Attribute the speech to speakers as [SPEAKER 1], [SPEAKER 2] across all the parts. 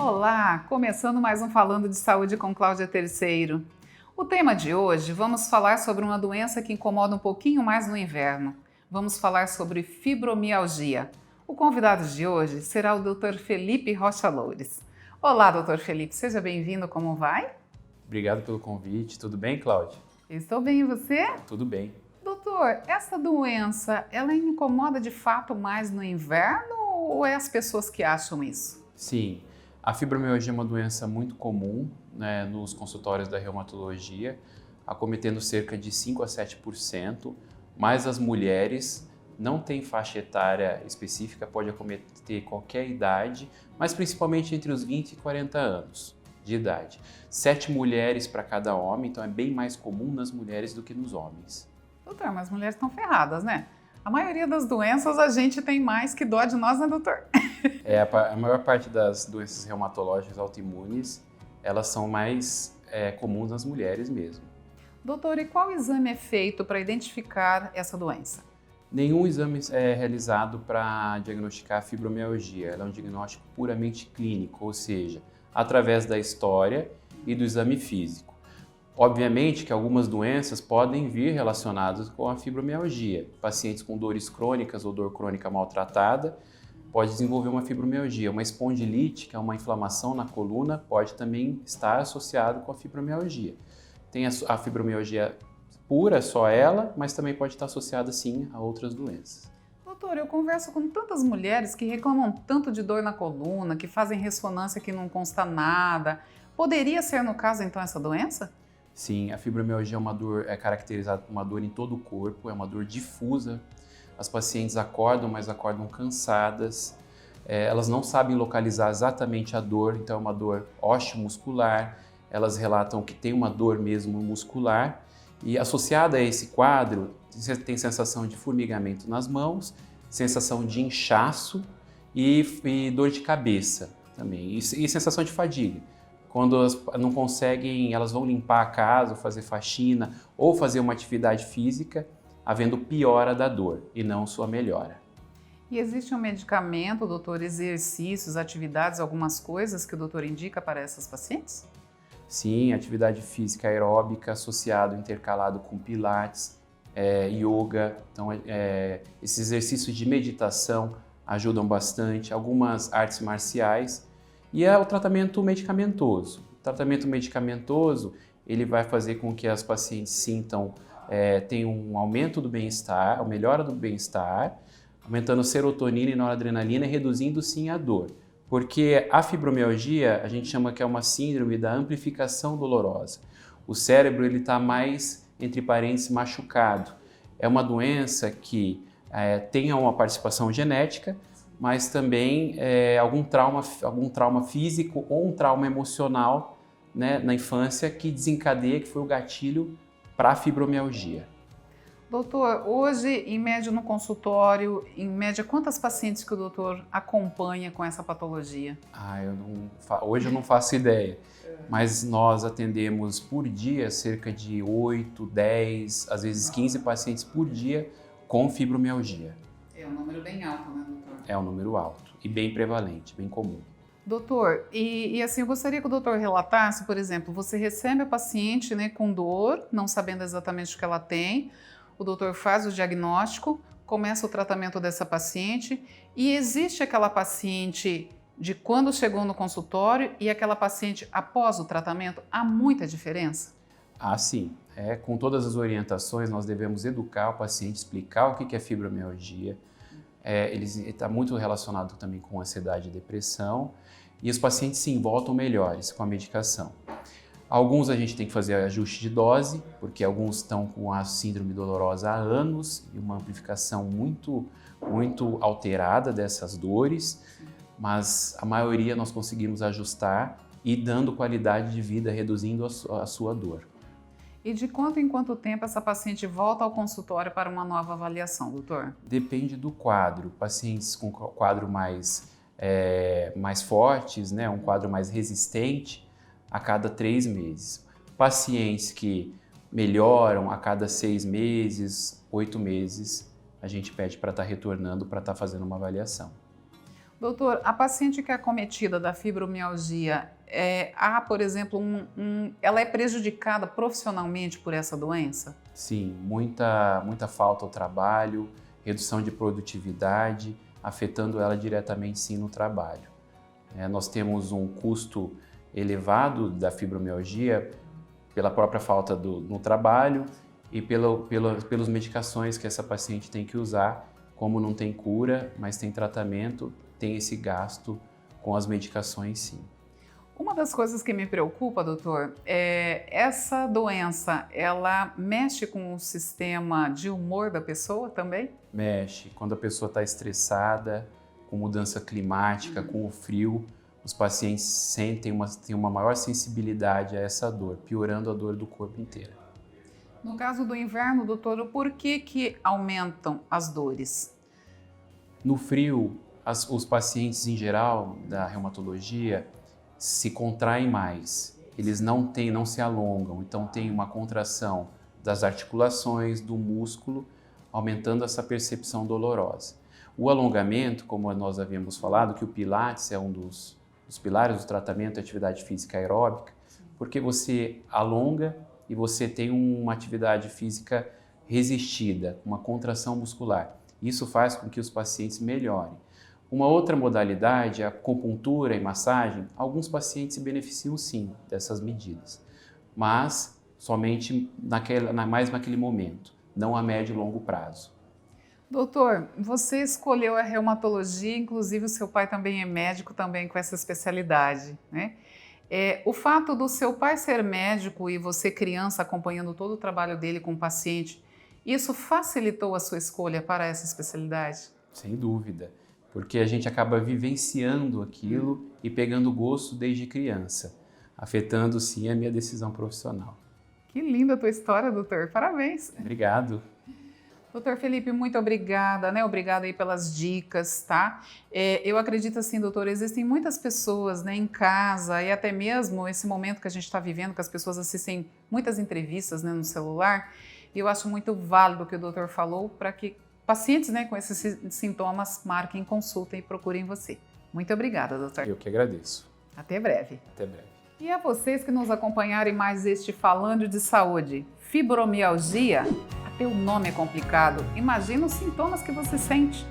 [SPEAKER 1] Olá, começando mais um Falando de Saúde com Cláudia Terceiro. O tema de hoje, vamos falar sobre uma doença que incomoda um pouquinho mais no inverno. Vamos falar sobre fibromialgia. O convidado de hoje será o Dr. Felipe Rocha Loures. Olá, Dr. Felipe, seja bem-vindo, como vai?
[SPEAKER 2] Obrigado pelo convite. Tudo bem, Cláudia?
[SPEAKER 1] Estou bem, e você?
[SPEAKER 2] Tudo bem.
[SPEAKER 1] Doutor, essa doença, ela incomoda de fato mais no inverno ou é as pessoas que acham isso?
[SPEAKER 2] Sim, a fibromialgia é uma doença muito comum, né, nos consultórios da reumatologia, acometendo cerca de 5 a 7%, mas as mulheres não têm faixa etária específica, pode acometer qualquer idade, mas principalmente entre os 20 e 40 anos de idade. 7 mulheres para cada homem, então é bem mais comum nas mulheres do que nos homens.
[SPEAKER 1] Doutor, mas as mulheres estão ferradas, né? A maioria das doenças a gente tem mais que dó de nós, né, doutor?
[SPEAKER 2] A maior parte das doenças reumatológicas autoimunes, elas são mais comuns nas mulheres mesmo.
[SPEAKER 1] Doutor, e qual exame é feito para identificar essa doença?
[SPEAKER 2] Nenhum exame é realizado para diagnosticar a fibromialgia. Ela é um diagnóstico puramente clínico, ou seja, através da história e do exame físico. Obviamente que algumas doenças podem vir relacionadas com a fibromialgia. Pacientes com dores crônicas ou dor crônica maltratada pode desenvolver uma fibromialgia. Uma espondilite, que é uma inflamação na coluna, pode também estar associado com a fibromialgia. Tem a fibromialgia pura, só ela, mas também pode estar associada sim a outras doenças.
[SPEAKER 1] Doutor, eu converso com tantas mulheres que reclamam tanto de dor na coluna, que fazem ressonância que não consta nada. Poderia ser no caso então essa doença?
[SPEAKER 2] Sim, a fibromialgia é caracterizada por uma dor em todo o corpo, é uma dor difusa. As pacientes acordam, mas acordam cansadas. Elas não sabem localizar exatamente a dor, então é uma dor osteomuscular. Elas relatam que tem uma dor mesmo muscular. E associada a esse quadro, tem sensação de formigamento nas mãos, sensação de inchaço e dor de cabeça também, e sensação de fadiga. Quando elas não conseguem, elas vão limpar a casa, fazer faxina ou fazer uma atividade física, havendo piora da dor e não sua melhora.
[SPEAKER 1] E existe um medicamento, doutor, exercícios, atividades, algumas coisas que o doutor indica para essas pacientes?
[SPEAKER 2] Sim, atividade física aeróbica associado, intercalado com pilates, yoga. Então, esses exercícios de meditação ajudam bastante, algumas artes marciais. E é o tratamento medicamentoso. O tratamento medicamentoso, ele vai fazer com que as pacientes sintam, tenham um aumento do bem-estar, uma melhora do bem-estar, aumentando serotonina e noradrenalina e reduzindo sim a dor. Porque a fibromialgia, a gente chama que é uma síndrome da amplificação dolorosa. O cérebro ele está mais, entre parênteses, machucado. É uma doença que tem uma participação genética, mas também algum trauma físico ou um trauma emocional, né, na infância que desencadeia, que foi o gatilho para a fibromialgia.
[SPEAKER 1] Doutor, hoje, em média no consultório, em média, quantas pacientes que o doutor acompanha com essa patologia?
[SPEAKER 2] Hoje eu não faço ideia, mas nós atendemos por dia cerca de 8, 10, às vezes 15 pacientes por dia com fibromialgia.
[SPEAKER 1] É um número bem alto, né, doutor?
[SPEAKER 2] É um número alto e bem prevalente, bem comum.
[SPEAKER 1] Doutor, e assim, eu gostaria que o doutor relatasse, por exemplo, você recebe a paciente, né, com dor, não sabendo exatamente o que ela tem, o doutor faz o diagnóstico, começa o tratamento dessa paciente e existe aquela paciente de quando chegou no consultório e aquela paciente após o tratamento, há muita diferença?
[SPEAKER 2] Ah, sim. Com todas as orientações, nós devemos educar o paciente, explicar o que é fibromialgia. Ele está muito relacionado também com ansiedade e depressão. E os pacientes sim voltam melhores com a medicação. Alguns a gente tem que fazer ajuste de dose, porque alguns estão com a síndrome dolorosa há anos e uma amplificação muito, muito alterada dessas dores, mas a maioria nós conseguimos ajustar e dando qualidade de vida, reduzindo a sua dor.
[SPEAKER 1] E de quanto em quanto tempo essa paciente volta ao consultório para uma nova avaliação, doutor?
[SPEAKER 2] Depende do quadro. Pacientes com quadro mais fortes, né, um quadro mais resistente, a cada 3 meses. Pacientes que melhoram a cada 6 meses, 8 meses, a gente pede para estar retornando para estar fazendo uma avaliação.
[SPEAKER 1] Doutor, a paciente que é acometida da fibromialgia, há, por exemplo, ela é prejudicada profissionalmente por essa doença?
[SPEAKER 2] Sim, muita falta ao trabalho, redução de produtividade, afetando ela diretamente sim no trabalho. Nós temos um custo elevado da fibromialgia pela própria falta no trabalho e pelas medicações que essa paciente tem que usar. Como não tem cura, mas tem tratamento, tem esse gasto com as medicações sim.
[SPEAKER 1] Uma das coisas que me preocupa, doutor, essa doença, ela mexe com o sistema de humor da pessoa também?
[SPEAKER 2] Mexe. Quando a pessoa está estressada, com mudança climática, com o frio, os pacientes têm uma maior sensibilidade a essa dor, piorando a dor do corpo inteiro.
[SPEAKER 1] No caso do inverno, doutor, por que aumentam as dores?
[SPEAKER 2] No frio, os pacientes em geral da reumatologia se contraem mais, eles não se alongam, então tem uma contração das articulações, do músculo, aumentando essa percepção dolorosa. O alongamento, como nós havíamos falado, que o Pilates é um dos pilares do tratamento de atividade física aeróbica, porque você alonga e você tem uma atividade física resistida, uma contração muscular. Isso faz com que os pacientes melhorem. Uma outra modalidade é a acupuntura e massagem. Alguns pacientes se beneficiam sim dessas medidas, mas somente mais naquele momento, não a médio e longo prazo.
[SPEAKER 1] Doutor, você escolheu a reumatologia, inclusive o seu pai também é médico, também com essa especialidade, né? O fato do seu pai ser médico e você criança acompanhando todo o trabalho dele com o paciente, isso facilitou a sua escolha para essa especialidade?
[SPEAKER 2] Sem dúvida, porque a gente acaba vivenciando aquilo e pegando gosto desde criança, afetando sim a minha decisão profissional.
[SPEAKER 1] Que linda a tua história, doutor. Parabéns.
[SPEAKER 2] Obrigado.
[SPEAKER 1] Doutor Felipe, muito obrigada, né? Obrigada aí pelas dicas, tá? Eu acredito assim, doutor, existem muitas pessoas, né, em casa e até mesmo esse momento que a gente está vivendo, que as pessoas assistem muitas entrevistas, né, no celular, e eu acho muito válido o que o doutor falou para que pacientes, né, com esses sintomas marquem consulta e procurem você. Muito obrigada, doutor.
[SPEAKER 2] Eu que agradeço.
[SPEAKER 1] Até breve.
[SPEAKER 2] Até breve.
[SPEAKER 1] E a vocês que nos acompanharem mais este Falando de Saúde, fibromialgia, até o nome é complicado, imagina os sintomas que você sente.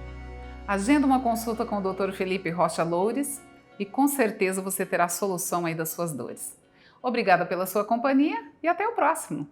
[SPEAKER 1] Agenda uma consulta com o Dr. Felipe Rocha Loures e com certeza você terá a solução aí das suas dores. Obrigada pela sua companhia e até o próximo!